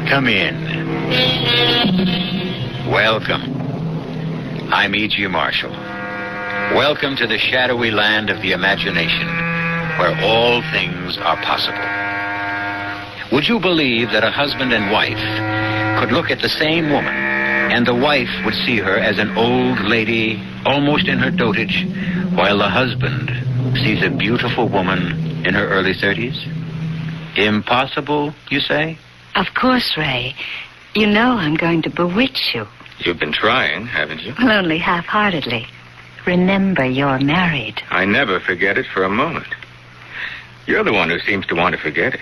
Come in. Welcome. I'm E.G. Marshall. Welcome to the shadowy land of the imagination, where all things are possible. Would you believe that a husband and wife could look at the same woman, and the wife would see her as an old lady, almost in her dotage, while the husband sees a beautiful woman in her early 30s? Impossible, you say? Of course, Ray. You know I'm going to bewitch you. You've been trying, haven't you? Well, only half-heartedly. Remember, you're married. I never forget it for a moment. You're the one who seems to want to forget it.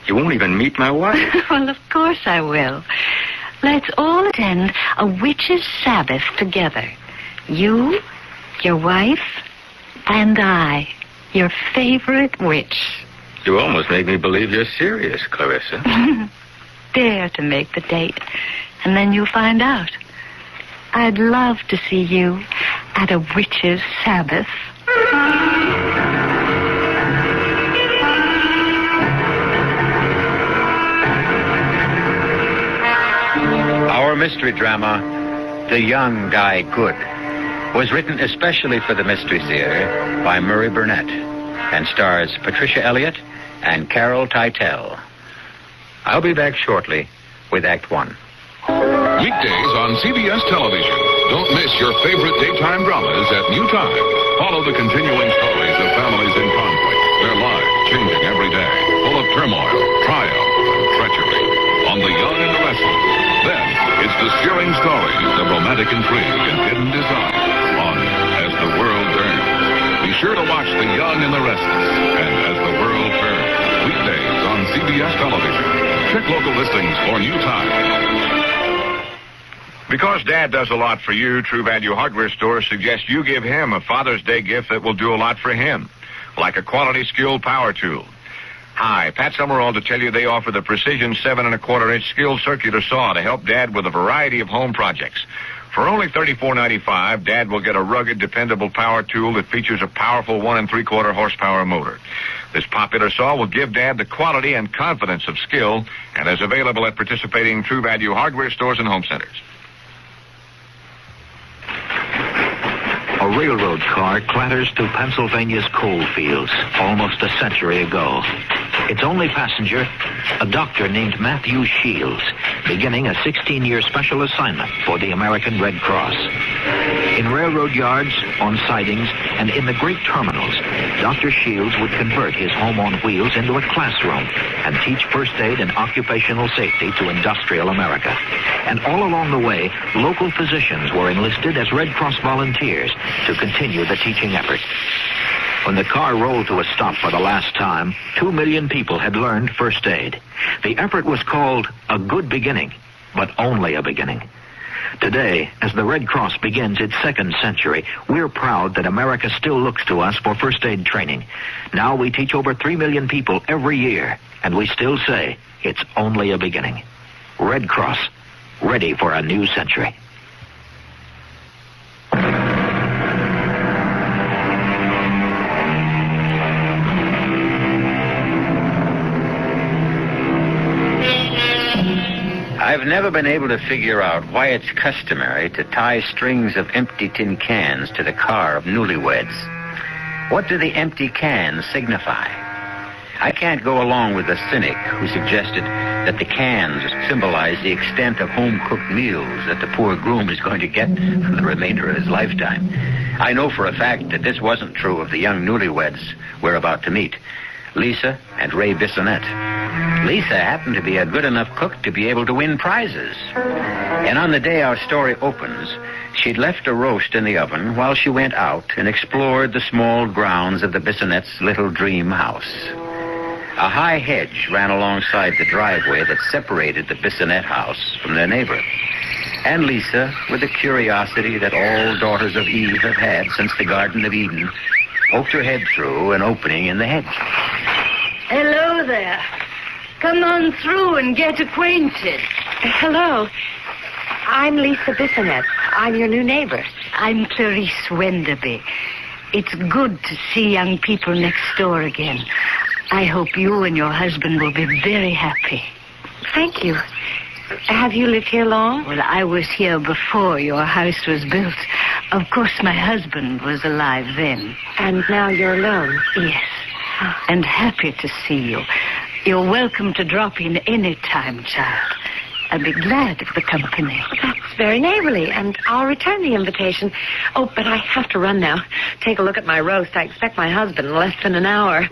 You won't even meet my wife. Well, of course I will. Let's all attend a witch's Sabbath together. You, your wife, and I, your favorite witch. You almost make me believe you're serious, Clarissa. Dare to make the date, and then you'll find out. I'd love to see you at a witch's Sabbath. Our mystery drama, The Young Die Good, was written especially for the Mystery Theater by Murray Burnett and stars Patricia Elliott and Carol Teitel. I'll be back shortly with Act One. Weekdays on CBS television. Don't miss your favorite daytime dramas at new time. Follow the continuing stories of families in conflict, their lives changing every day, full of turmoil, triumph, and treachery. On The Young and the Restless. Then, it's the searing stories of romantic intrigue and hidden desire on As the World Turns. Be sure to watch The Young and the Restless and As the World Turns. Weekdays on CBS television. Check local listings for new time. Because Dad does a lot for you, True Value Hardware Stores suggests you give him a Father's Day gift that will do a lot for him, like a quality skilled power tool. Hi, Pat Summerall to tell you they offer the Precision 7 1/4-inch skilled circular saw to help Dad with a variety of home projects. For only $34.95, Dad will get a rugged, dependable power tool that features a powerful 1 3/4 horsepower motor. This popular saw will give Dad the quality and confidence of skill and is available at participating True Value Hardware Stores and home centers. A railroad car clatters through Pennsylvania's coal fields almost a century ago. Its only passenger, a doctor named Matthew Shields, beginning a 16-year special assignment for the American Red Cross. In railroad yards, on sidings, and in the great terminals, Dr. Shields would convert his home on wheels into a classroom and teach first aid and occupational safety to industrial America. And all along the way, local physicians were enlisted as Red Cross volunteers to continue the teaching effort. When the car rolled to a stop for the last time, 2 million people had learned first aid. The effort was called A Good Beginning, but only a beginning. Today, as the Red Cross begins its second century, we're proud that America still looks to us for first aid training. Now we teach over 3 million people every year, and we still say it's only a beginning. Red Cross, ready for a new century. I've never been able to figure out why it's customary to tie strings of empty tin cans to the car of newlyweds. What do the empty cans signify? I can't go along with the cynic who suggested that the cans symbolize the extent of home-cooked meals that the poor groom is going to get for the remainder of his lifetime. I know for a fact that this wasn't true of the young newlyweds we're about to meet, Lisa and Ray Bissonette. Lisa happened to be a good enough cook to be able to win prizes. And on the day our story opens, she'd left a roast in the oven while she went out and explored the small grounds of the Bissonette's little dream house. A high hedge ran alongside the driveway that separated the Bissonette house from their neighbor. And Lisa, with the curiosity that all daughters of Eve have had since the Garden of Eden, poked her head through an opening in the hedge. Hello there. Come on through and get acquainted. Hello. I'm Lisa Bissonette. I'm your new neighbor. I'm Clarice Wenderby. It's good to see young people next door again. I hope you and your husband will be very happy. Thank you. Have you lived here long? Well, I was here before your house was built. Of course, my husband was alive then. And now you're alone? Yes. And happy to see you. You're welcome to drop in any time, child. I'd be glad of the company. That's very neighborly, and I'll return the invitation. Oh, but I have to run now. Take a look at my roast. I expect my husband in less than an hour.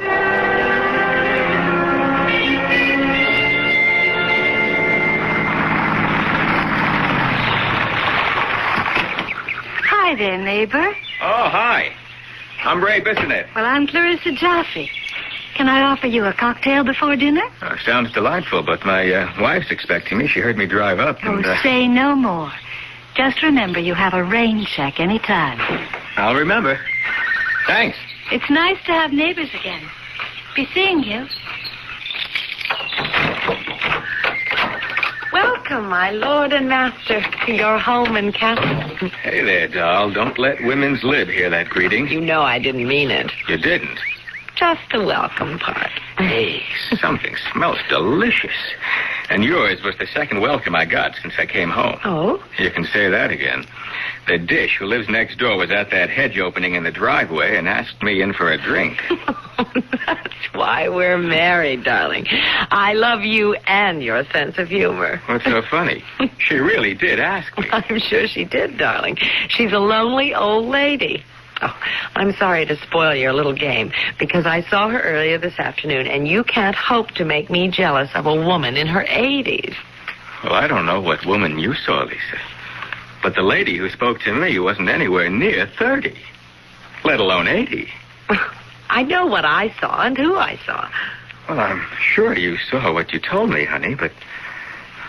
Hi there, neighbor. Oh, hi. I'm Ray Bissonette. Well, I'm Clarissa Jaffe. Can I offer you a cocktail before dinner? Sounds delightful, but my wife's expecting me. She heard me drive up and... Say no more. Just remember you have a rain check any time. I'll remember. Thanks. It's nice to have neighbors again. Be seeing you. Welcome, my lord and master, to your home and castle. Hey there, doll. Don't let women's lib hear that greeting. You know I didn't mean it. You didn't? Just the welcome part. Hey, something smells delicious. And yours was the second welcome I got since I came home. Oh? You can say that again. The dish who lives next door was at that hedge opening in the driveway and asked me in for a drink. That's why we're married, darling. I love you and your sense of humor. What's so funny? She really did ask me. I'm sure she did, darling. She's a lonely old lady. Oh, I'm sorry to spoil your little game, because I saw her earlier this afternoon, and you can't hope to make me jealous of a woman in her 80s. Well, I don't know what woman you saw, Lisa. But the lady who spoke to me wasn't anywhere near 30, let alone 80. I know what I saw and who I saw. Well, I'm sure you saw what you told me, honey, but...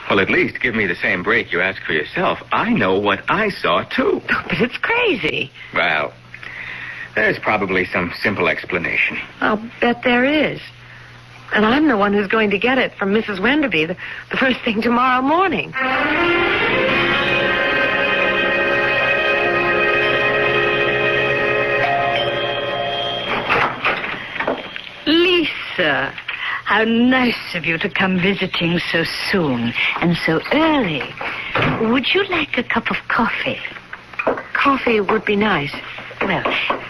Well, at least give me the same break you asked for yourself. I know what I saw, too. But it's crazy. Well... There's probably some simple explanation. I'll bet there is. And I'm the one who's going to get it from Mrs. Wenderby the first thing tomorrow morning. Lisa, how nice of you to come visiting so soon and so early. Would you like a cup of coffee? Coffee would be nice. Well,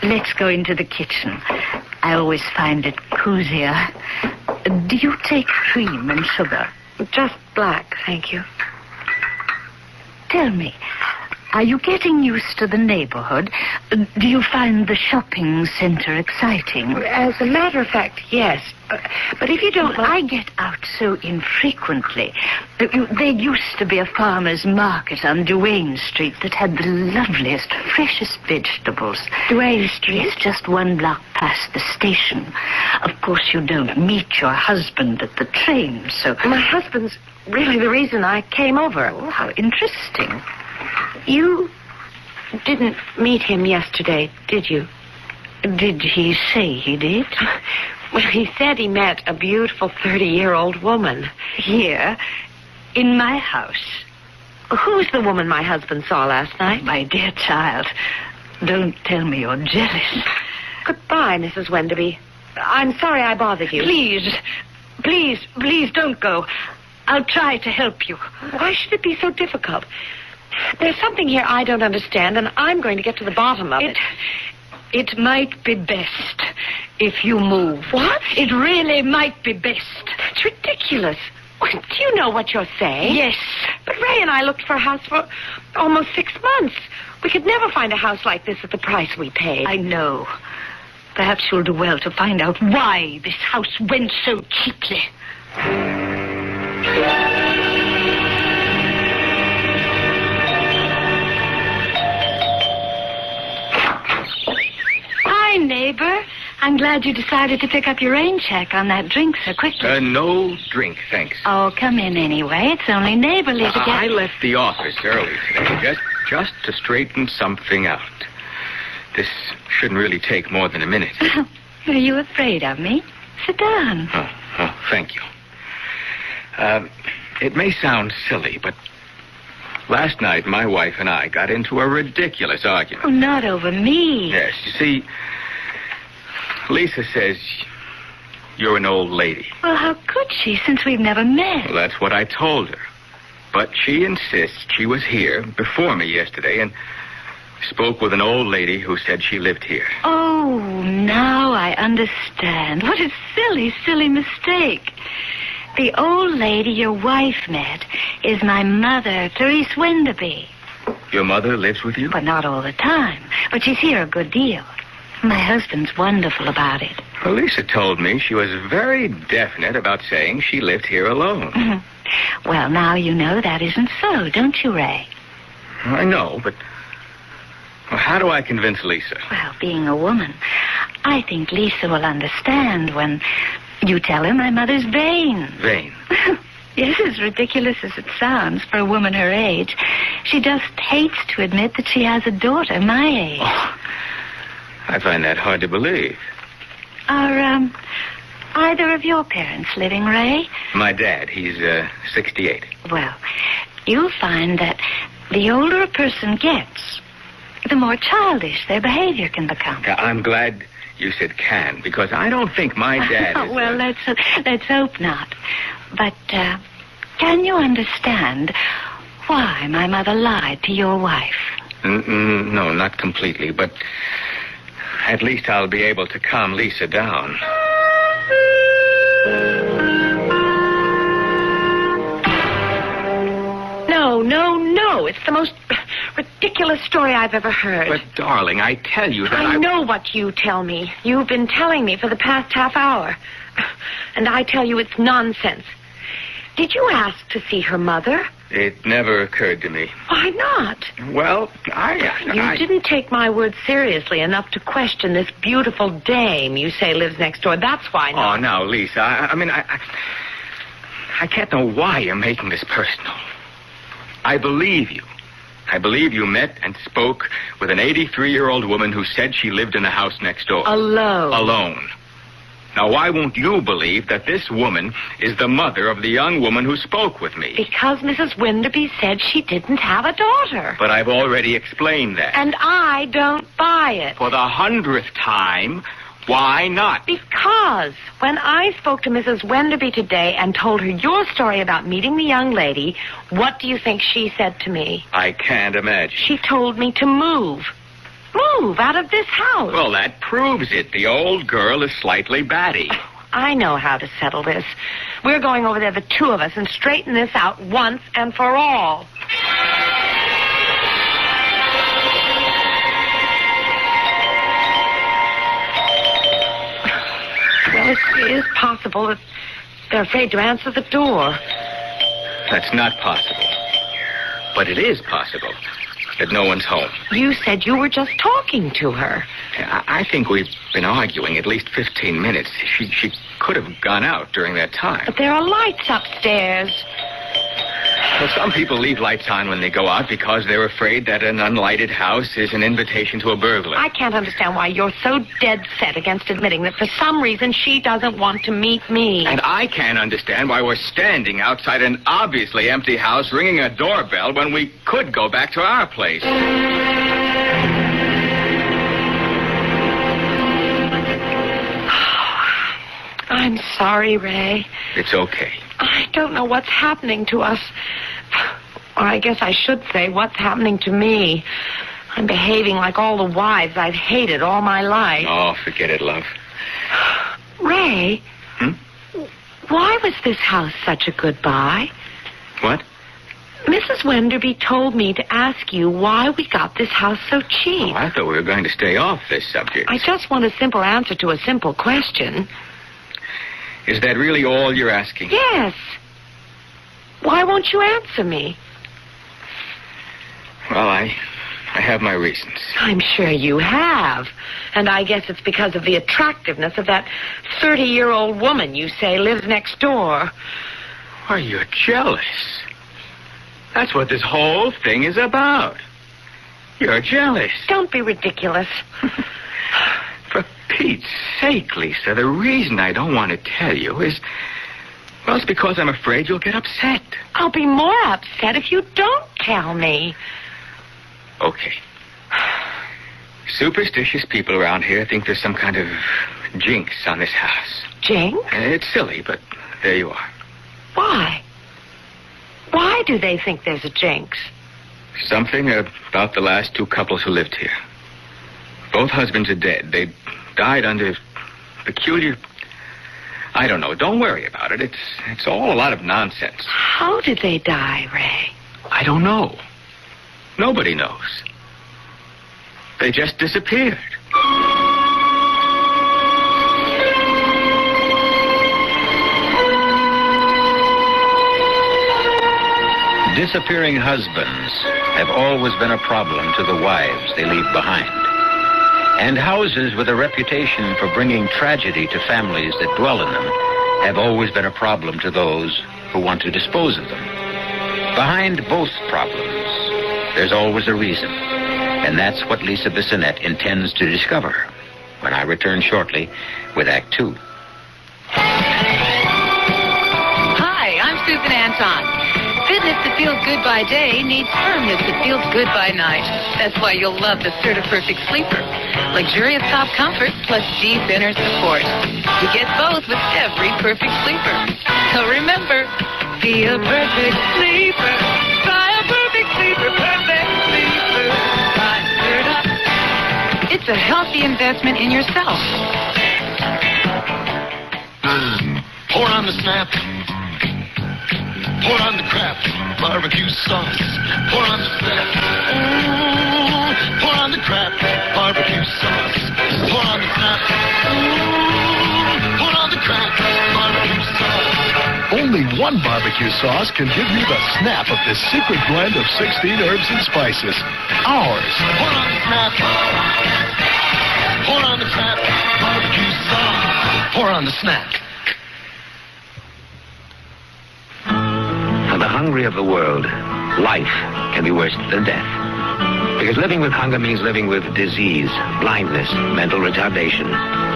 let's go into the kitchen. I always find it cozier. Do you take cream and sugar? Just black, thank you. Tell me, are you getting used to the neighborhood? Do you find the shopping center exciting? As a matter of fact, yes. But if you don't... I get out so infrequently. There used to be a farmer's market on Duane Street that had the loveliest, freshest vegetables. Duane Street? Yes, just one block past the station. Of course, you don't meet your husband at the train, so... My husband's really the reason I came over. Oh, how interesting. You didn't meet him yesterday, did you? Did he say he did? Well, he said he met a beautiful 30-year-old woman. Here? In my house? Who's the woman my husband saw last night? My dear child, don't tell me you're jealous. Goodbye, Mrs. Wenderby. I'm sorry I bothered you. Please don't go. I'll try to help you. Why should it be so difficult? There's something here I don't understand, and I'm going to get to the bottom of it. It might be best if you move. What? It really might be best. It's ridiculous. Do you know what you're saying? Yes. But Ray and I looked for a house for almost 6 months. We could never find a house like this at the price we paid. I know. Perhaps you'll do well to find out why this house went so cheaply. Hi, neighbor. I'm glad you decided to pick up your rain check on that drink so quickly. No drink, thanks. Oh, come in anyway. It's only neighborly to get... I left the office early today, just to straighten something out. This shouldn't really take more than a minute. Are you afraid of me? Sit down. Oh, thank you. It may sound silly, but last night my wife and I got into a ridiculous argument. Oh, not over me. Yes, you see, Lisa says you're an old lady. Well, how could she, since we've never met? Well, that's what I told her. But she insists she was here before me yesterday and spoke with an old lady who said she lived here. Oh, now I understand. What a silly, silly mistake. The old lady your wife met is my mother, Clarice Wenderby. Your mother lives with you? But not all the time. But she's here a good deal. My husband's wonderful about it. Well, Lisa told me she was very definite about saying she lived here alone. Mm-hmm. Well, now you know that isn't so, don't you, Ray? I know, but how do I convince Lisa? Well, being a woman, I think Lisa will understand when you tell her my mother's vain. Vain? Yes, as ridiculous as it sounds for a woman her age. She just hates to admit that she has a daughter my age. Oh, I find that hard to believe. Are, either of your parents living, Ray? My dad, he's 68. Well, you'll find that the older a person gets, the more childish their behavior can become. I'm glad you said can, because I don't think my dad is... Well, let's hope not. But, can you understand why my mother lied to your wife? No, not completely, but at least I'll be able to calm Lisa down. No. It's the most ridiculous story I've ever heard. But, darling, I tell you that I know what you tell me. You've been telling me for the past half hour. And I tell you it's nonsense. Did you ask to see her mother? It never occurred to me. Why not? Well, You didn't take my word seriously enough to question this beautiful dame you say lives next door. That's why not. Oh, now, Lisa, I can't know why you're making this personal. I believe you. I believe you met and spoke with an 83-year-old woman who said she lived in the house next door. Alone. Now, why won't you believe that this woman is the mother of the young woman who spoke with me? Because Mrs. Wenderby said she didn't have a daughter. But I've already explained that. And I don't buy it. For the 100th time, why not? Because when I spoke to Mrs. Wenderby today and told her your story about meeting the young lady, what do you think she said to me? I can't imagine. She told me to move. Move out of this house. Well, that proves it. The old girl is slightly batty. I know how to settle this. We're going over there, the two of us, and straighten this out once and for all. Well, it is possible that they're afraid to answer the door. That's not possible. But it is possible that no one's home. You said you were just talking to her. I think we've been arguing at least 15 minutes. She could have gone out during that time. But there are lights upstairs. Well, some people leave lights on when they go out because they're afraid that an unlighted house is an invitation to a burglar. I can't understand why you're so dead set against admitting that for some reason she doesn't want to meet me. And I can't understand why we're standing outside an obviously empty house ringing a doorbell when we could go back to our place. I'm sorry, Ray. It's okay. I don't know what's happening to us. Or I guess I should say what's happening to me. I'm behaving like all the wives I've hated all my life. Oh, forget it, love. Ray? Why was this house such a good buy? What? Mrs. Wenderby told me to ask you why we got this house so cheap. Oh, I thought we were going to stay off this subject. I just want a simple answer to a simple question. Is that really all you're asking? Yes. Why won't you answer me? Well, I have my reasons. I'm sure you have. And I guess it's because of the attractiveness of that 30-year-old woman you say lives next door. Why, you're jealous. That's what this whole thing is about. You're jealous. Don't be ridiculous. For Pete's sake, Lisa, the reason I don't want to tell you is... Well, it's because I'm afraid you'll get upset. I'll be more upset if you don't tell me. Okay. Superstitious people around here think there's some kind of jinx on this house. Jinx? It's silly, but there you are. Why? Why do they think there's a jinx? Something about the last two couples who lived here. Both husbands are dead. They died under peculiar... I don't know. Don't worry about it. It's all a lot of nonsense. How did they die, Ray? I don't know. Nobody knows. They just disappeared. Disappearing husbands have always been a problem to the wives they leave behind. And houses with a reputation for bringing tragedy to families that dwell in them have always been a problem to those who want to dispose of them. Behind both problems, there's always a reason. And that's what Lisa Bissonette intends to discover when I return shortly with Act 2. Hi, I'm Susan Anton. Fitness that feels good by day needs firmness that feels good by night. That's why you'll love the Certa-Perfect Sleeper. Luxurious top comfort plus deep inner support. You get both with every perfect sleeper. So remember, be a perfect sleeper. Try a perfect sleeper, perfect sleeper. Try Certa. It's a healthy investment in yourself. Pour on the snap. Pour on the crap, barbecue sauce. Pour on the snap. Pour on the crap, barbecue sauce. Pour on the snap. Pour on the crap, barbecue sauce. Only one barbecue sauce can give you the snap of this secret blend of 16 herbs and spices. Ours. Pour on the snap. Pour on the crap, barbecue sauce. Pour on the snap. For the hungry of the world, life can be worse than death. Because living with hunger means living with disease, blindness, mental retardation.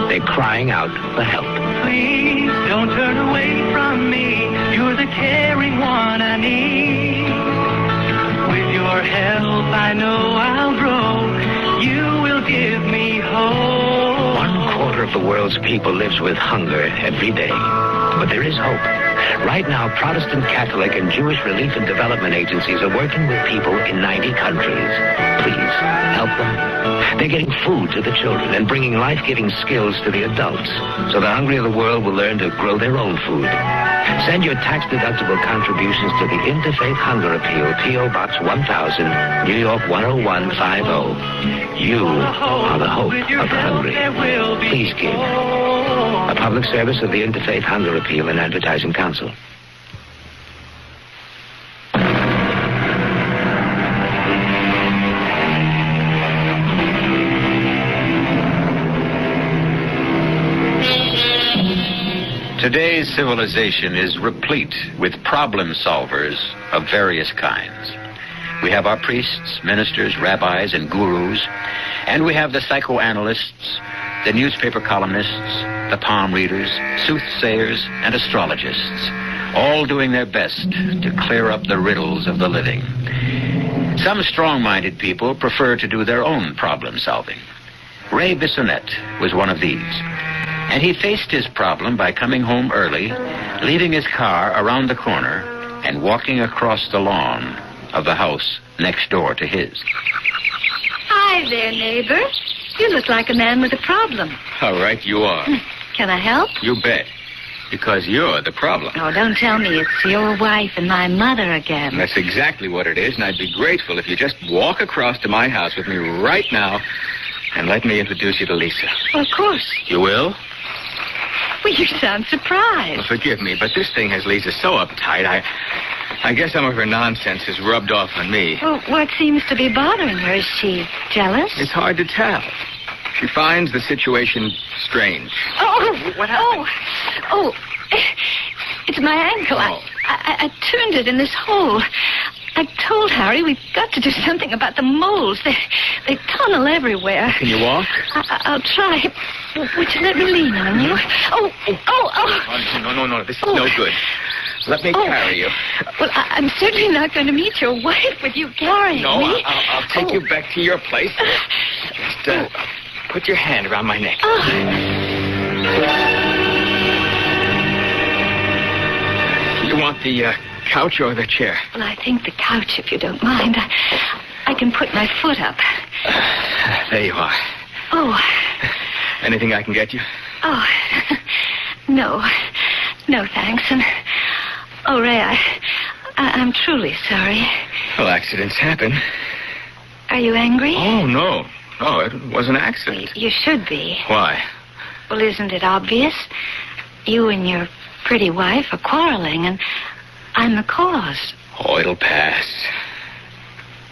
They're crying out for help. Please don't turn away from me. You're the caring one I need. With your help, I know I'll grow. You will give me hope. 1/4 of the world's people lives with hunger every day. But there is hope. Right now, Protestant, Catholic, and Jewish relief and development agencies are working with people in 90 countries. Please, help them. They're getting food to the children and bringing life-giving skills to the adults, so the hungry of the world will learn to grow their own food. Send your tax-deductible contributions to the Interfaith Hunger Appeal, P.O. Box 1000, New York 10150. You are the hope of the hungry. Please give. A public service of the Interfaith Hunger Appeal and Advertising Council. Today's civilization is replete with problem solvers of various kinds. We have our priests, ministers, rabbis, and gurus, and we have the psychoanalysts, the newspaper columnists, the palm readers, soothsayers, and astrologists, all doing their best to clear up the riddles of the living. Some strong-minded people prefer to do their own problem solving. Ray Bissonette was one of these. And he faced his problem by coming home early, leaving his car around the corner, and walking across the lawn of the house next door to his. Hi there, neighbor. You look like a man with a problem. All right, you are. Can I help? You bet. Because you're the problem. Oh, don't tell me it's your wife and my mother again. That's exactly what it is, and I'd be grateful if you just walk across to my house with me right now and let me introduce you to Lisa. Well, of course. You will? Well, you sound surprised. Well, forgive me, but this thing has Lisa so uptight. I guess some of her nonsense has rubbed off on me. Well, what seems to be bothering her? Is she jealous? It's hard to tell. She finds the situation strange. Oh! What happened? Oh, it's my ankle. Oh. I turned it in this hole. I told Harry we've got to do something about the moles. They tunnel everywhere. Can you walk? I'll try. Would you let me lean on you? Oh. No. This is no good. Let me carry you. Well, I'm certainly not going to meet your wife with you carrying me. No, I'll take you back to your place. Just put your hand around my neck. You want the couch or the chair? Well, I think the couch, if you don't mind. I can put my foot up. There you are. Oh. Anything I can get you? Oh, no. No, thanks. And, oh, Ray, I'm truly sorry. Well, accidents happen. Are you angry? Oh, no. No, it was an accident. Well, you should be. Why? Well, isn't it obvious? You and your pretty wife are quarreling, and I'm the cause. Oh, it'll pass.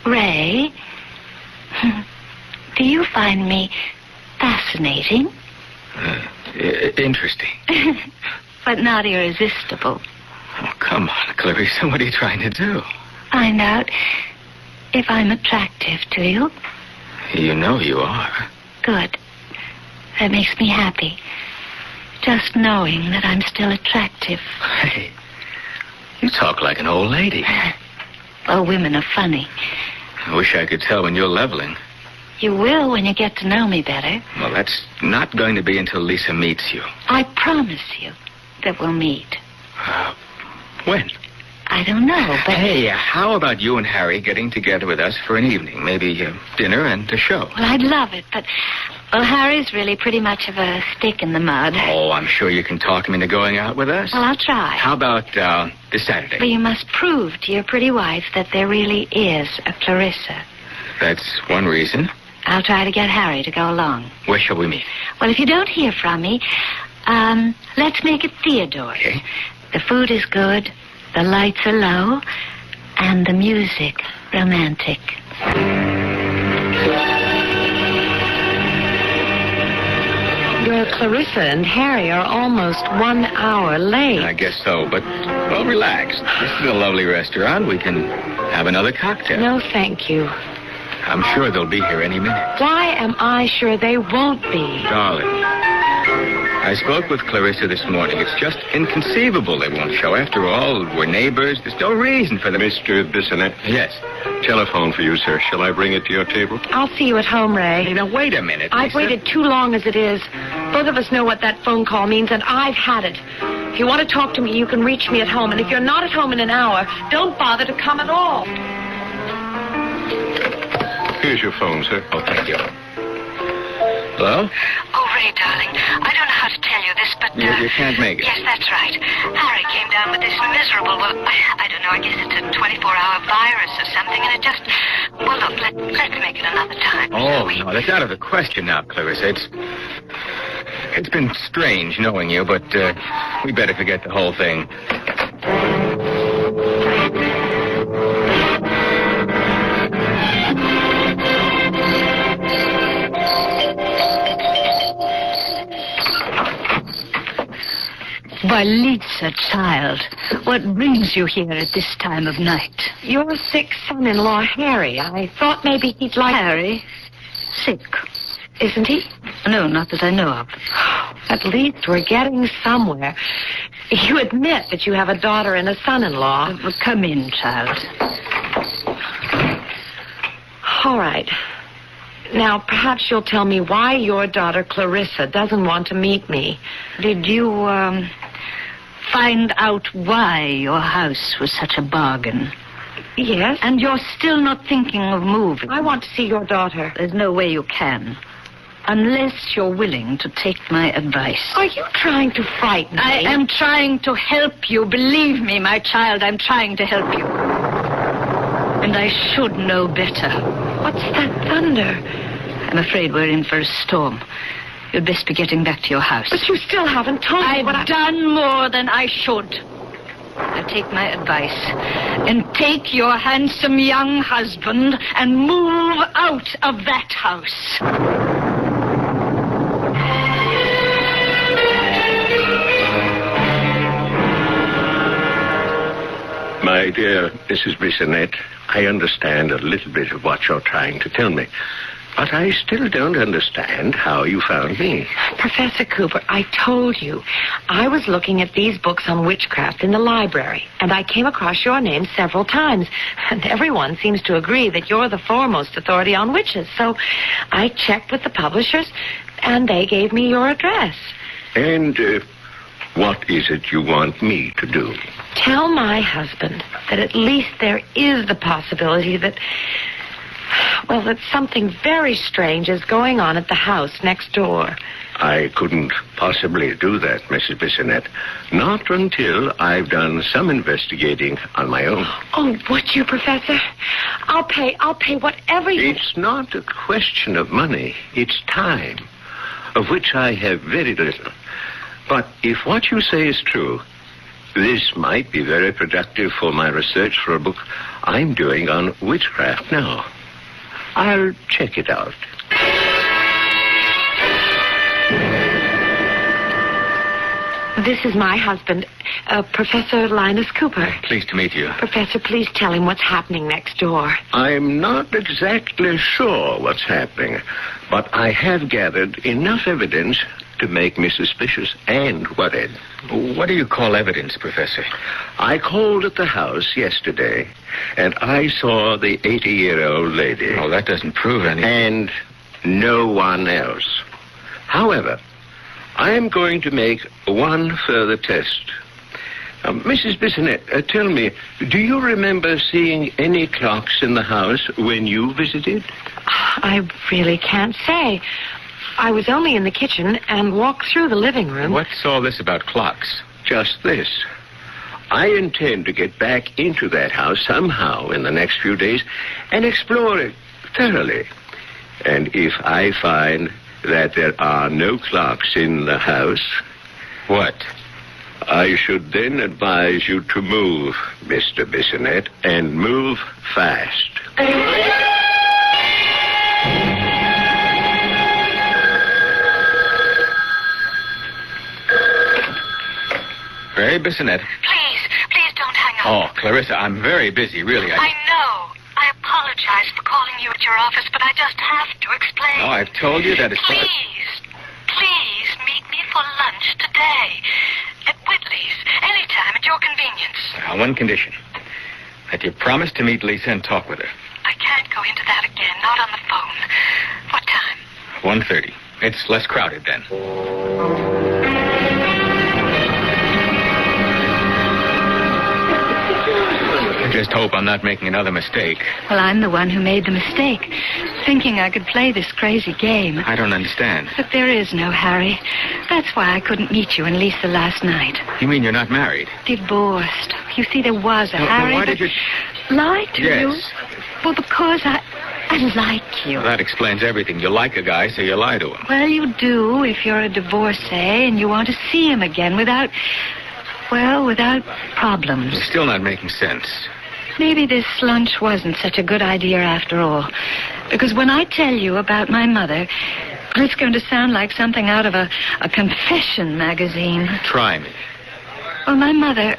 Ray, do you find me fascinating? Interesting. But not irresistible. Oh, come on, Clarissa. What are you trying to do? Find out if I'm attractive to you. You know you are. Good. That makes me happy. Just knowing that I'm still attractive. Hey, you talk like an old lady. Well, women are funny. I wish I could tell when you're leveling. You will when you get to know me better. Well, that's not going to be until Lisa meets you. I promise you that we'll meet. When? I don't know, but... Hey, how about you and Harry getting together with us for an evening? Maybe dinner and a show. Well, I'd love it, but... Well, Harry's really pretty much of a stick in the mud. Oh, I'm sure you can talk him into going out with us. Well, I'll try. How about this Saturday? Well, you must prove to your pretty wife that there really is a Clarissa. That's one reason. I'll try to get Harry to go along. Where shall we meet? Well, if you don't hear from me, let's make it Theodore's. Okay. The food is good, the lights are low, and the music romantic. Well, Clarissa and Harry are almost 1 hour late. I guess so, but, well, relax. This is a lovely restaurant. We can have another cocktail. No, thank you. I'm sure they'll be here any minute. Why am I sure they won't be? Darling, I spoke with Clarissa this morning. It's just inconceivable they won't show. After all, we're neighbors. There's no reason for them. Mr. Bissonette? Yes? Telephone for you, sir. Shall I bring it to your table? I'll see you at home, Ray. Hey, now, wait a minute, I've Lisa. waited too long as it is. Both of us know what that phone call means, and I've had it. If you want to talk to me, you can reach me at home. And if you're not at home in an hour, don't bother to come at all. Here's your phone, sir. Oh, thank you. Hello? Oh, Ray, darling, I don't know how to tell you this, but... You can't make it. Yes, that's right. Harry came down with this miserable, well, I don't know, I guess it's a 24-hour virus or something, and it just... Well, look, let's make it another time. Oh, no, that's out of the question now, Clarissa. It's been strange knowing you, but we better forget the whole thing. Why, Lisa, child, what brings you here at this time of night? Your sick son-in-law, Harry. I thought maybe he'd like... Harry? Sick? Isn't he? No, not that I know of. At least we're getting somewhere. You admit that you have a daughter and a son-in-law. Well, come in, child. All right. Now, perhaps you'll tell me why your daughter, Clarissa, doesn't want to meet me. Did you, find out why your house was such a bargain? Yes. And you're still not thinking of moving? I want to see your daughter. There's no way you can. Unless you're willing to take my advice. Are you trying to frighten me? I am trying to help you. Believe me, my child, I'm trying to help you. And I should know better. What's that thunder? I'm afraid we're in for a storm. You'd best be getting back to your house. But you still haven't told me what I've done more than I should. Now take my advice and take your handsome young husband and move out of that house. My dear Mrs. Bissonette, I understand a little bit of what you're trying to tell me. But I still don't understand how you found me. Professor Cooper, I told you. I was looking at these books on witchcraft in the library, and I came across your name several times. And everyone seems to agree that you're the foremost authority on witches. So I checked with the publishers, and they gave me your address. And what is it you want me to do? Tell my husband that at least there is the possibility that something very strange is going on at the house next door. I couldn't possibly do that, Mrs. Bissonette. Not until I've done some investigating on my own. Oh, would you, Professor? I'll pay whatever you... It's not a question of money. It's time, of which I have very little. But if what you say is true, this might be very productive for my research for a book I'm doing on witchcraft now. I'll check it out. This is my husband, Professor Linus Cooper. Pleased to meet you. Professor, please tell him what's happening next door. I'm not exactly sure what's happening, but I have gathered enough evidence to make me suspicious and worried. What do you call evidence, Professor? I called at the house yesterday, and I saw the 80-year-old lady. Oh, that doesn't prove anything. And no one else. However, I am going to make one further test. Mrs. Bissonette, tell me, do you remember seeing any clocks in the house when you visited? I really can't say. I was only in the kitchen and walked through the living room. What's all this about clocks? Just this. I intend to get back into that house somehow in the next few days and explore it thoroughly. And if I find that there are no clocks in the house... What? I should then advise you to move, Mr. Bissonette, and move fast. Ray Bissonette. Please don't hang up. Oh, Clarissa, I'm very busy, really. I know. I apologize for calling you at your office, but I just have to explain. No, I've told you that it's... Please meet me for lunch today. At Whitley's. Anytime at your convenience. On one condition. That you promise to meet Lisa and talk with her. I can't go into that again, not on the phone. What time? 1:30. It's less crowded then. I just hope I'm not making another mistake. Well, I'm the one who made the mistake, thinking I could play this crazy game. I don't understand. But there is no Harry. That's why I couldn't meet you and Lisa last night. You mean you're not married? Divorced. You see, there was a Harry. Why did you... Lie to you? Yes. Well, because I like you. Well, that explains everything. You like a guy, so you lie to him. Well, you do if you're a divorcee and you want to see him again without problems. You're still not making sense. Maybe this lunch wasn't such a good idea after all. Because when I tell you about my mother, it's going to sound like something out of a confession magazine. Try me. Well, my mother...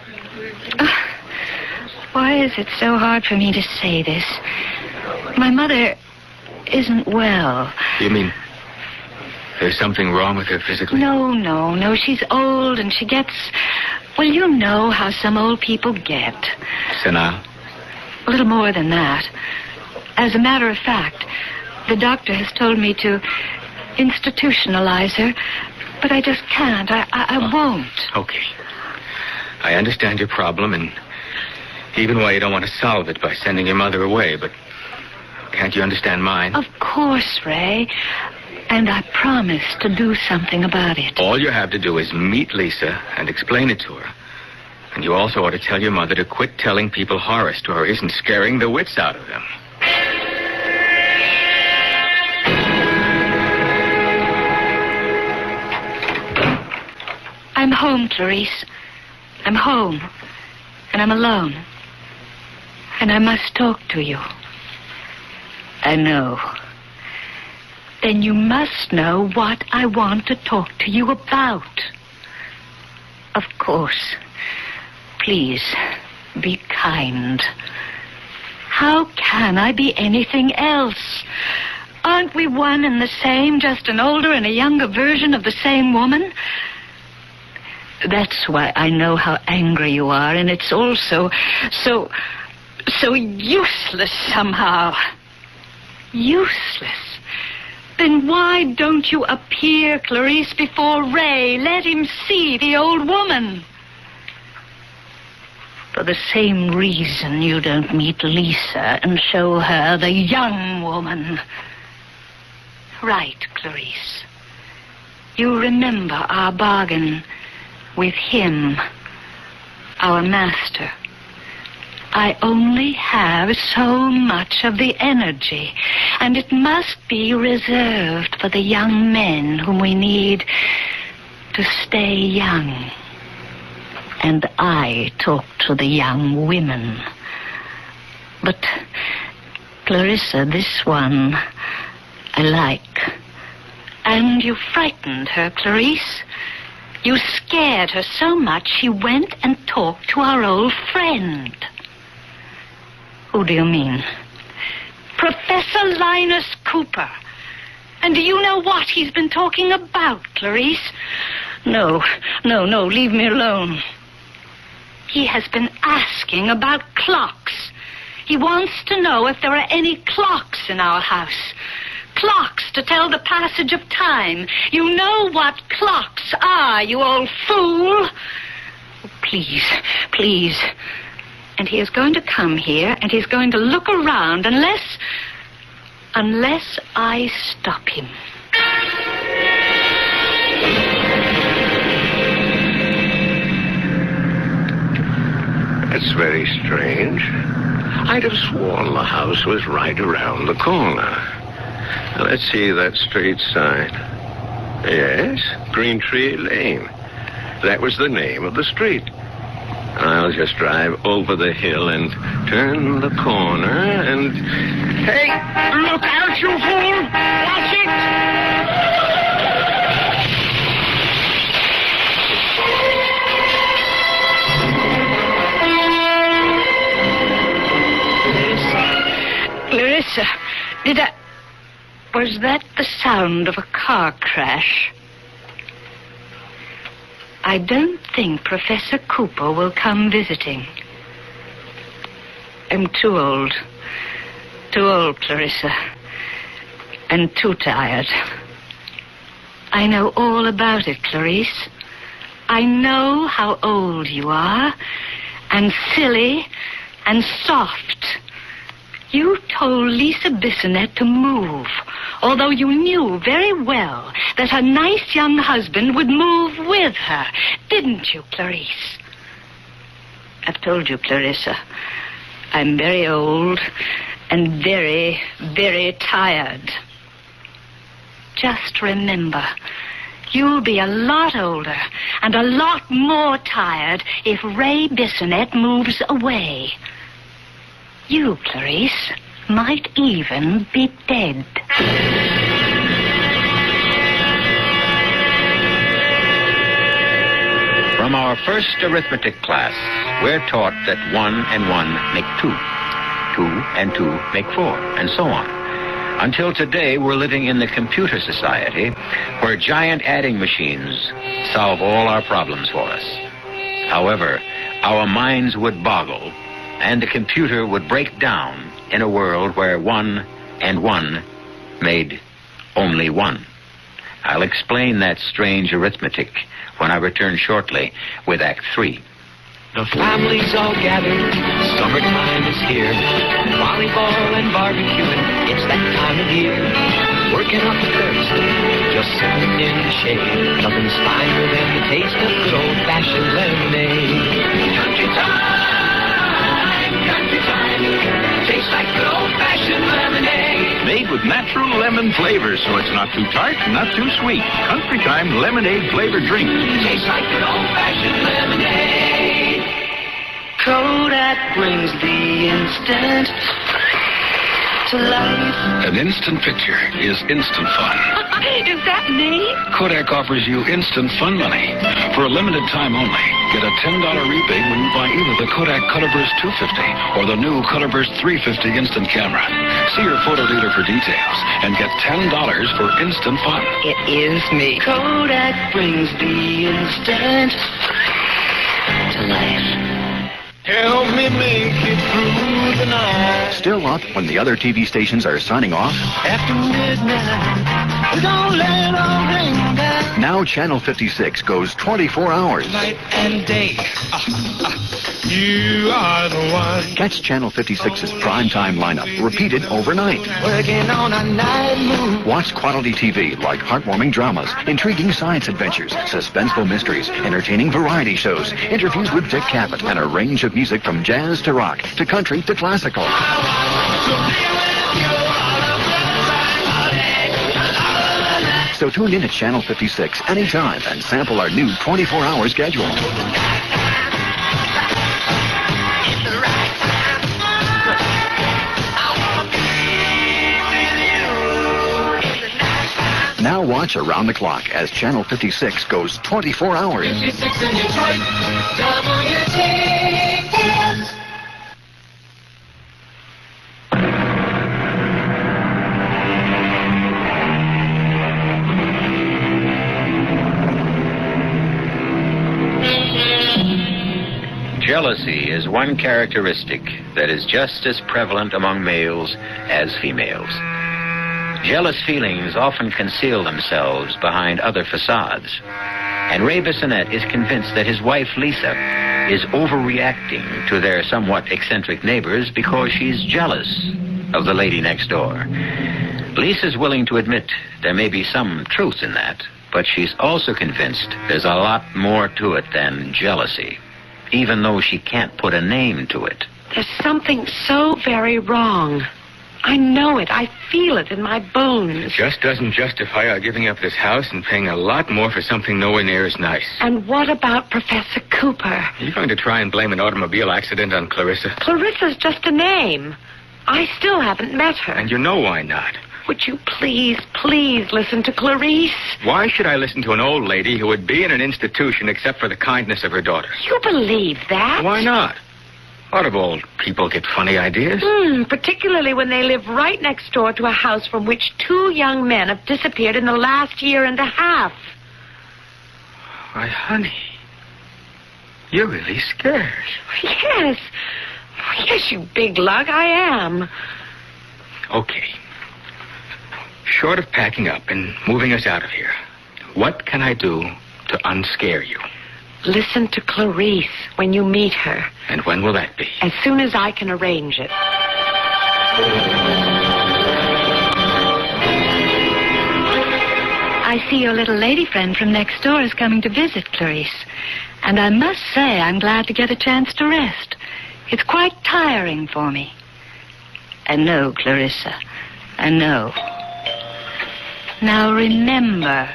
why is it so hard for me to say this? My mother isn't well. You mean there's something wrong with her physically? No. She's old and she gets... Well, you know how some old people get. Senile? A little more than that. As a matter of fact, the doctor has told me to institutionalize her, but I just can't. I won't. Okay. I understand your problem and even why you don't want to solve it by sending your mother away, but can't you understand mine? Of course, Ray. And I promise to do something about it. All you have to do is meet Lisa and explain it to her. And you also ought to tell your mother to quit telling people horror stories and scaring the wits out of them. I'm home, Clarice. I'm home. And I'm alone. And I must talk to you. I know. Then you must know what I want to talk to you about. Of course. Please, be kind. How can I be anything else? Aren't we one and the same, just an older and a younger version of the same woman? That's why I know how angry you are, and it's all so useless somehow. Useless. Then why don't you appear, Clarice, before Ray? Let him see the old woman. For the same reason you don't meet Lisa and show her the young woman. Right, Clarice. You remember our bargain with him, our master. I only have so much of the energy, and it must be reserved for the young men whom we need to stay young. And I talk to the young women. But, Clarissa, this one I like. And you frightened her, Clarice. You scared her so much she went and talked to our old friend. Who do you mean? Professor Linus Cooper. And do you know what he's been talking about, Clarice? No, leave me alone. He has been asking about clocks. He wants to know if there are any clocks in our house. Clocks to tell the passage of time. You know what clocks are, you old fool. Please. And he is going to come here, and he's going to look around unless I stop him. That's very strange. I'd have sworn the house was right around the corner. Now, let's see that street sign. Yes, Green Tree Lane. That was the name of the street. I'll just drive over the hill and turn the corner and... Hey, look out, you fool! Watch it! Clarissa, was that the sound of a car crash? I don't think Professor Cooper will come visiting. I'm too old. Too old, Clarissa. And too tired. I know all about it, Clarice. I know how old you are, and silly, and soft. You told Lisa Bissonette to move, although you knew very well that her nice young husband would move with her. Didn't you, Clarice? I've told you, Clarissa, I'm very old and very, very tired. Just remember, you'll be a lot older and a lot more tired if Ray Bissonette moves away. You, Clarice, might even be dead. From our first arithmetic class, we're taught that 1 and 1 make 2. 2 and 2 make 4, and so on. Until today, we're living in the computer society where giant adding machines solve all our problems for us. However, our minds would boggle, and the computer would break down in a world where 1 and 1 made only 1. I'll explain that strange arithmetic when I return shortly with Act 3. The family's all gathered, summertime is here. Volleyball and barbecuing, it's that time of year. Working up a thirst, just sitting in the shade. Nothing's finer than the taste of good old-fashioned lemonade. Country time, tastes like good old-fashioned lemonade. Made with natural lemon flavors, so it's not too tart, not too sweet. Country Time lemonade flavored drink. Tastes like good old-fashioned lemonade. Kodak brings the instant to life. An instant picture is instant fun. Is that me? Kodak offers you instant fun money. For a limited time only, get a $10 rebate when you buy either the Kodak Colorburst 250 or the new Colorburst 350 instant camera. See your photo dealer for details and get $10 for instant fun. It is me. Kodak brings the instant to life. Help me make it through the night. Still up when the other TV stations are signing off? After midnight, don't let it all ring down. Now Channel 56 goes 24 hours. Night and day. You are the one. Catch Channel 56's primetime lineup repeated overnight. Working on a night move. Watch quality TV like heartwarming dramas, intriguing science adventures, suspenseful mysteries, entertaining variety shows, interviews with Dick Cavett, and a range of music from jazz to rock to country to classical. So tune in at Channel 56 anytime and sample our new 24-hour schedule. Now watch around the clock as Channel 56 goes 24 hours. 56 in Detroit, WTS. Jealousy is one characteristic that is just as prevalent among males as females. Jealous feelings often conceal themselves behind other facades. And Ray Bissonette is convinced that his wife, Lisa, is overreacting to their somewhat eccentric neighbors because she's jealous of the lady next door. Lisa's willing to admit there may be some truth in that, but she's also convinced there's a lot more to it than jealousy, even though she can't put a name to it. There's something so very wrong. I know it. I feel it in my bones. It just doesn't justify our giving up this house and paying a lot more for something nowhere near as nice. And what about Professor Cooper? Are you going to try and blame an automobile accident on Clarissa? Clarissa's just a name. I still haven't met her. And you know why not. Would you please listen to Clarice? Why should I listen to an old lady who would be in an institution except for the kindness of her daughter? You believe that? Why not? A lot of old people get funny ideas. Particularly when they live right next door to a house from which 2 young men have disappeared in the last year and a half. Why, honey, you're really scared. Yes. Yes, you big lug, I am. Okay. Short of packing up and moving us out of here, what can I do to unscare you? Listen to Clarice when you meet her. And when will that be? As soon as I can arrange it. I see your little lady friend from next door is coming to visit, Clarice. And I must say I'm glad to get a chance to rest. It's quite tiring for me. I know, Clarissa. I know. Now remember,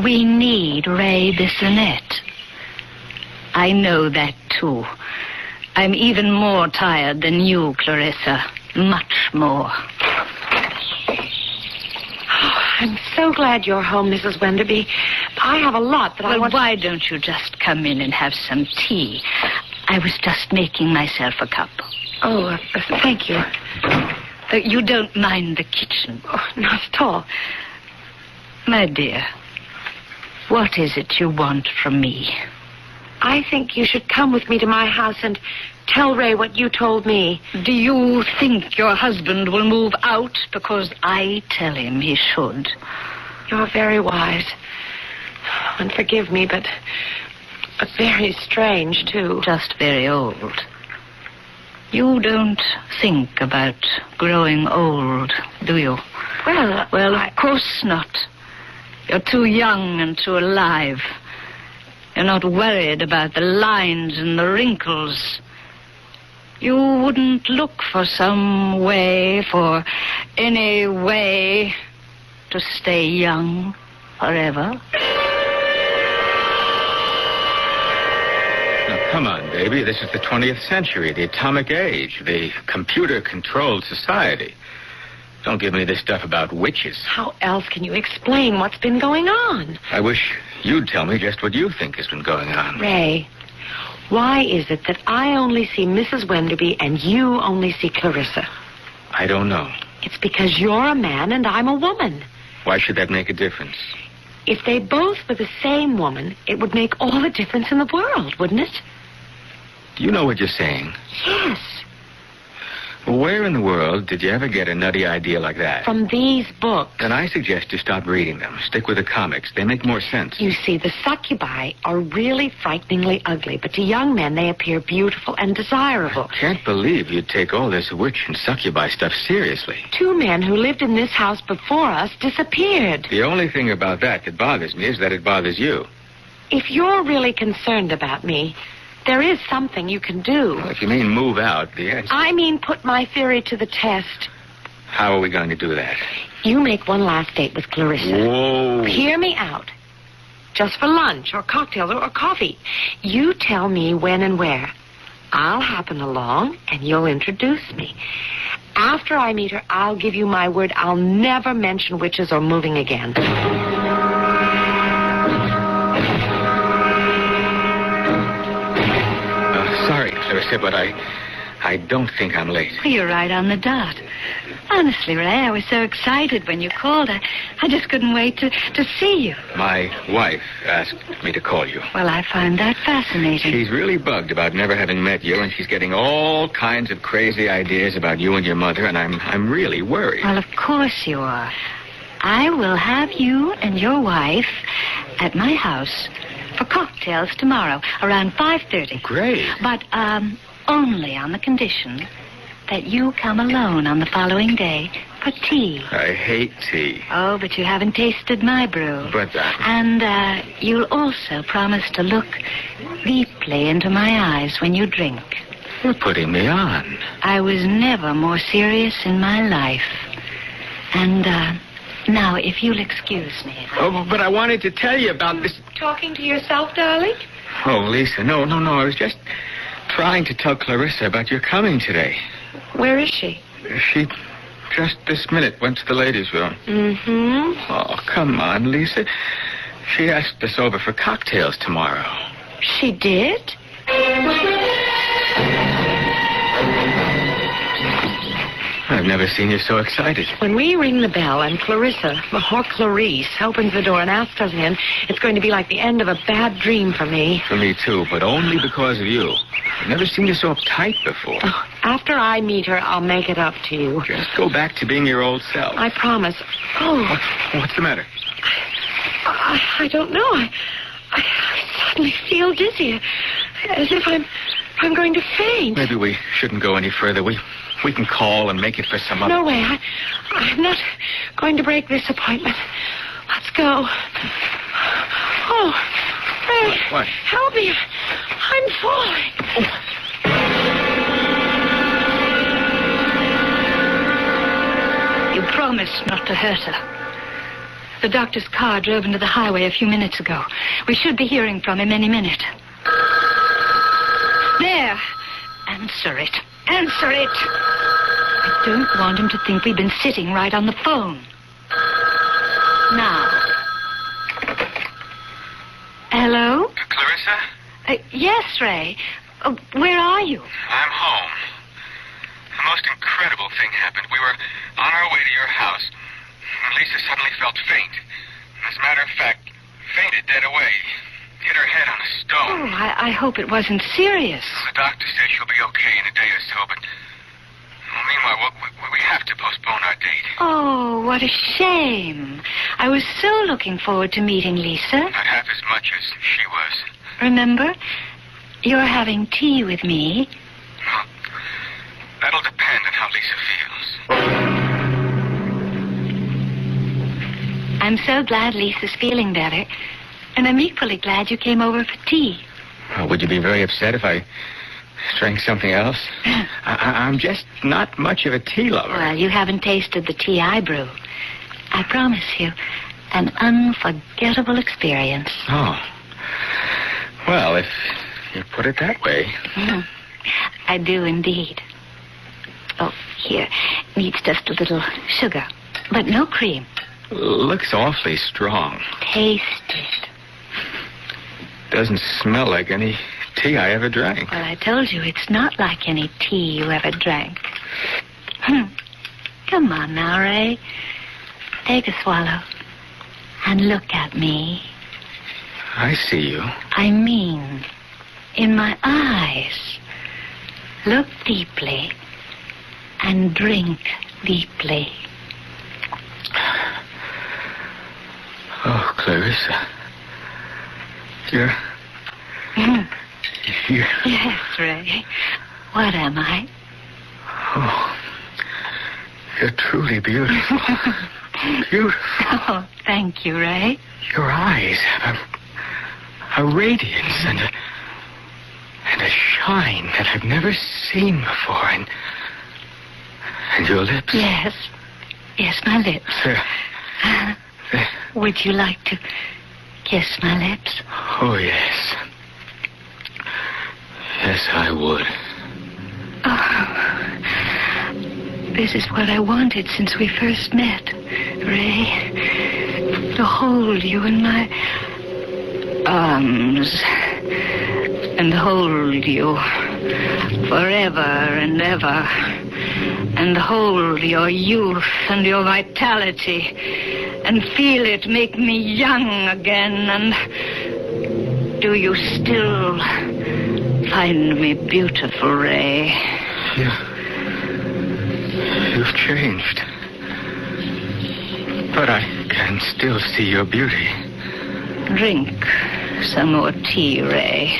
we need Ray Bissonette. I know that, too. I'm even more tired than you, Clarissa. Much more. Oh, I'm so glad you're home, Mrs. Wenderby. I have a lot that I want... Well, why don't you just come in and have some tea? I was just making myself a cup. Oh, thank you. You don't mind the kitchen? Oh, not at all. My dear, what is it you want from me? I think you should come with me to my house and tell Ray what you told me. Do you think your husband will move out because I tell him he should? You're very wise. And forgive me, but very strange, too. Just very old. You don't think about growing old, do you? Well, of course not. You're too young and too alive. You're not worried about the lines and the wrinkles. You wouldn't look for some way, for any way, to stay young forever. Now, come on, baby. This is the 20th century, the atomic age, the computer-controlled society. Don't give me this stuff about witches. How else can you explain what's been going on? I wish you'd tell me just what you think has been going on. Ray, why is it that I only see Mrs. Wenderby and you only see Clarissa? I don't know. It's because you're a man and I'm a woman. Why should that make a difference? If they both were the same woman, it would make all the difference in the world, wouldn't it? Do you know what you're saying? Yes. Well, where in the world did you ever get a nutty idea like that? From these books. Then I suggest you stop reading them. Stick with the comics. They make more sense. You see, the succubi are really frighteningly ugly, but to young men they appear beautiful and desirable. I can't believe you'd take all this witch and succubi stuff seriously. 2 men who lived in this house before us disappeared. The only thing about that bothers me is that it bothers you. If you're really concerned about me, there is something you can do. Well, if you mean move out, the answer... I mean put my theory to the test. How are we going to do that? You make one last date with Clarissa. Whoa. Hear me out. Just for lunch or cocktails or coffee. You tell me when and where. I'll happen along and you'll introduce me. After I meet her, I'll give you my word I'll never mention witches or moving again. Sorry, Clarissa, but I don't think I'm late. You're right on the dot. Honestly, Ray, I was so excited when you called. I just couldn't wait to see you. My wife asked me to call you. Well, I find that fascinating. She's really bugged about never having met you, and she's getting all kinds of crazy ideas about you and your mother, and I'm really worried. Well, of course you are. I will have you and your wife at my house for cocktails tomorrow around 5:30. Great. But only on the condition that you come alone on the following day for tea. I hate tea. Oh, but you haven't tasted my brew. But And you'll also promise to look deeply into my eyes when you drink. You're putting me on. I was never more serious in my life. And now, if you'll excuse me. Oh, but I wanted to tell you about this. Talking to yourself, darling? Oh, Lisa, no. I was just trying to tell Clarissa about your coming today. Where is she? She just this minute went to the ladies' room. Mm-hmm. Oh, come on, Lisa. She asked us over for cocktails tomorrow. She did? I've never seen you so excited. When we ring the bell and Clarissa, or Clarice, opens the door and asks us in, it's going to be like the end of a bad dream for me. For me, too, but only because of you. I've never seen you so uptight before. Oh, after I meet her, I'll make it up to you. Just go back to being your old self. I promise. Oh. What's the matter? I don't know. I suddenly feel dizzy, as if I'm going to faint. Maybe we shouldn't go any further. We can call and make it for some other... No way. I'm not going to break this appointment. Let's go. Oh, Ray. What? Help me. I'm falling. You promised not to hurt her. The doctor's car drove into the highway a few minutes ago. We should be hearing from him any minute. There. Answer it. Answer it. I don't want him to think we've been sitting right on the phone. Now. Hello? Clarissa? Yes, Ray. Where are you? I'm home. The most incredible thing happened. We were on our way to your house, and Lisa suddenly felt faint. As a matter of fact, fainted dead away. Hit her head on a stone. Oh, I hope it wasn't serious. The doctor says she'll be okay in a day or so, but... Well, meanwhile, we have to postpone our date. Oh, what a shame. I was so looking forward to meeting Lisa. Not half as much as she was. Remember, you're having tea with me. Well, that'll depend on how Lisa feels. I'm so glad Lisa's feeling better. And I'm equally glad you came over for tea. Well, would you be very upset if I drank something else? I'm just not much of a tea lover. Well, you haven't tasted the tea I brew. I promise you, an unforgettable experience. Oh. Well, if you put it that way. I do indeed. Oh, Here, needs just a little sugar, but no cream. Looks awfully strong. Taste it. Doesn't smell like any tea I ever drank. Well, I told you, it's not like any tea you ever drank. Come on now, Ray. Take a swallow. And look at me. I see you. I mean, in my eyes. Look deeply. And drink deeply. Oh, Clarissa. You're... Yes, Ray. What am I? Oh, you're truly beautiful. Beautiful. Oh, thank you, Ray. Your eyes have a radiance and a shine that I've never seen before. And your lips. Yes. Yes, my lips. Would you like to kiss my lips? Oh, yes. Yes, I would. Oh, this is what I wanted since we first met, Ray. To hold you in my arms and hold you forever and ever, and hold your youth and your vitality and feel it make me young again. And do you still find me beautiful, Ray? You've changed. But I can still see your beauty. Drink some more tea, Ray.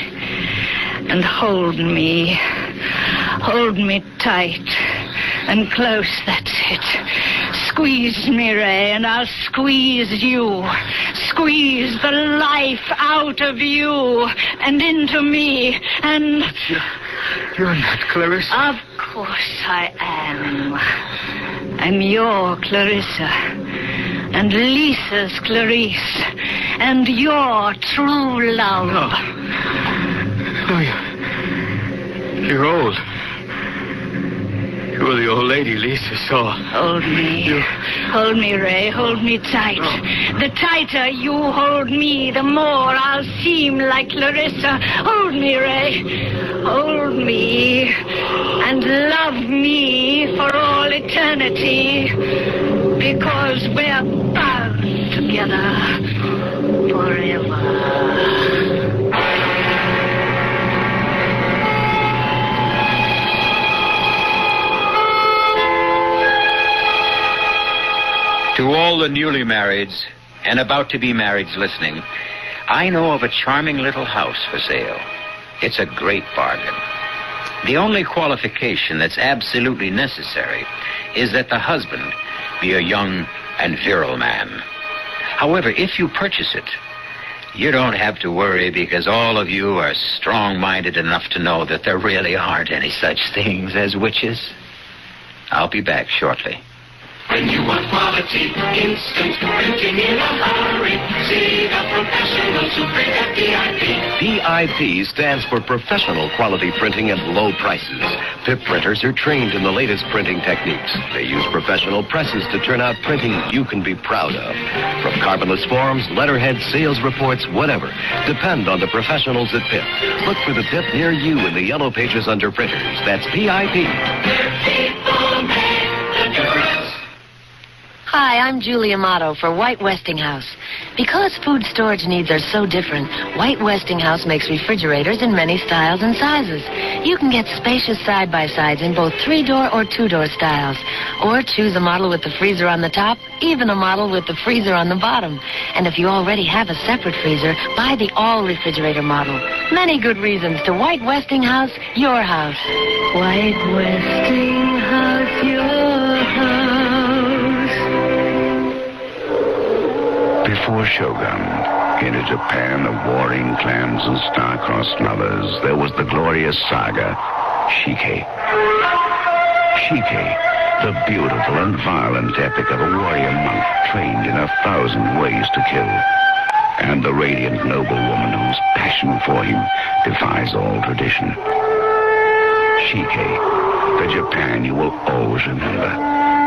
And hold me. Hold me tight and close, that's it. Squeeze me, Ray, and I'll squeeze you. Squeeze the life out of you and into me, and... You're not Clarissa. Of course I am. I'm your Clarissa, and Lisa's Clarice, and your true love. No, you're old. You're the old lady Lisa saw. Hold me. Hold me, Ray. Hold me tight. The tighter you hold me, the more I'll seem like Clarissa. Hold me, Ray. Hold me. And love me for all eternity. Because we're bound together forever. To all the newly marrieds and about to be marrieds listening, I know of a charming little house for sale. It's a great bargain. The only qualification that's absolutely necessary is that the husband be a young and virile man. However, if you purchase it, you don't have to worry because all of you are strong-minded enough to know that there really aren't any such things as witches. I'll be back shortly. When you want quality, instant printing in a hurry, see the professionals who print at PIP. PIP stands for Professional Quality Printing at Low Prices. PIP printers are trained in the latest printing techniques. They use professional presses to turn out printing you can be proud of. From carbonless forms, letterheads, sales reports, whatever. Depend on the professionals at PIP. Look for the PIP near you in the yellow pages under printers. That's PIP. People make the difference. Hi, I'm Julie Amato for White Westinghouse. Because food storage needs are so different, White Westinghouse makes refrigerators in many styles and sizes. You can get spacious side-by-sides in both 3-door or 2-door styles. Or choose a model with the freezer on the top, even a model with the freezer on the bottom. And if you already have a separate freezer, buy the all-refrigerator model. Many good reasons to White Westinghouse, your house. White Westinghouse, your house. Before Shogun, in a Japan of warring clans and star-crossed lovers, there was the glorious saga, Shike. Shike, the beautiful and violent epic of a warrior monk trained in 1,000 ways to kill, and the radiant noblewoman whose passion for him defies all tradition. Shike, The Japan you will always remember.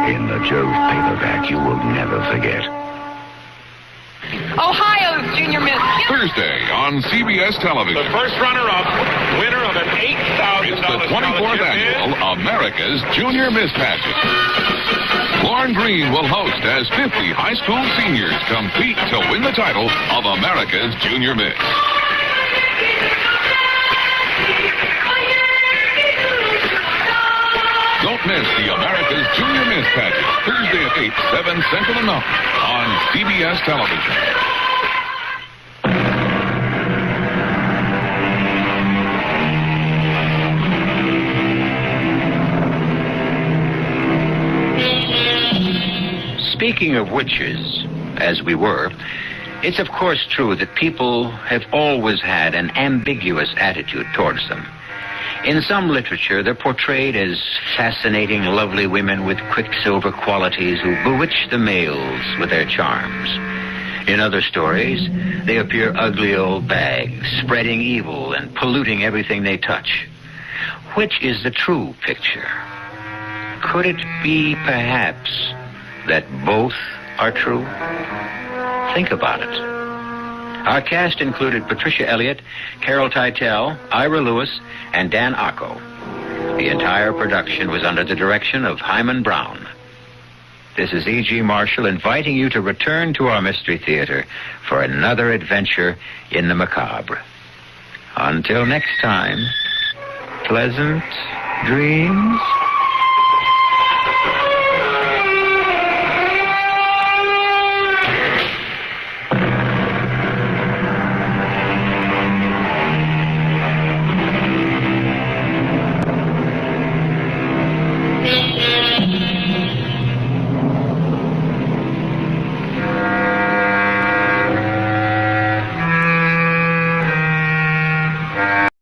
In the Jove paperback you will never forget. Ohio's Junior Miss. Thursday on CBS television. The first runner-up, winner of an $8,000. It's the 24th annual America's Junior Miss Pageant. Lauren Green will host as 50 high school seniors compete to win the title of America's Junior Miss. Don't miss the America's Junior Miss Pageant, Thursday at 8, 7 Central and Mountain on CBS television. Speaking of witches, as we were, it's of course true that people have always had an ambiguous attitude towards them. In some literature, they're portrayed as fascinating, lovely women with quicksilver qualities who bewitch the males with their charms. In other stories, they appear ugly old bags, spreading evil and polluting everything they touch. Which is the true picture? Could it be, perhaps, that both are true? Think about it. Our cast included Patricia Elliott, Carol Teitel, Ira Lewis, and Dan Acco. The entire production was under the direction of Hyman Brown. This is E.G. Marshall inviting you to return to our Mystery Theater for another adventure in the macabre. Until next time, pleasant dreams.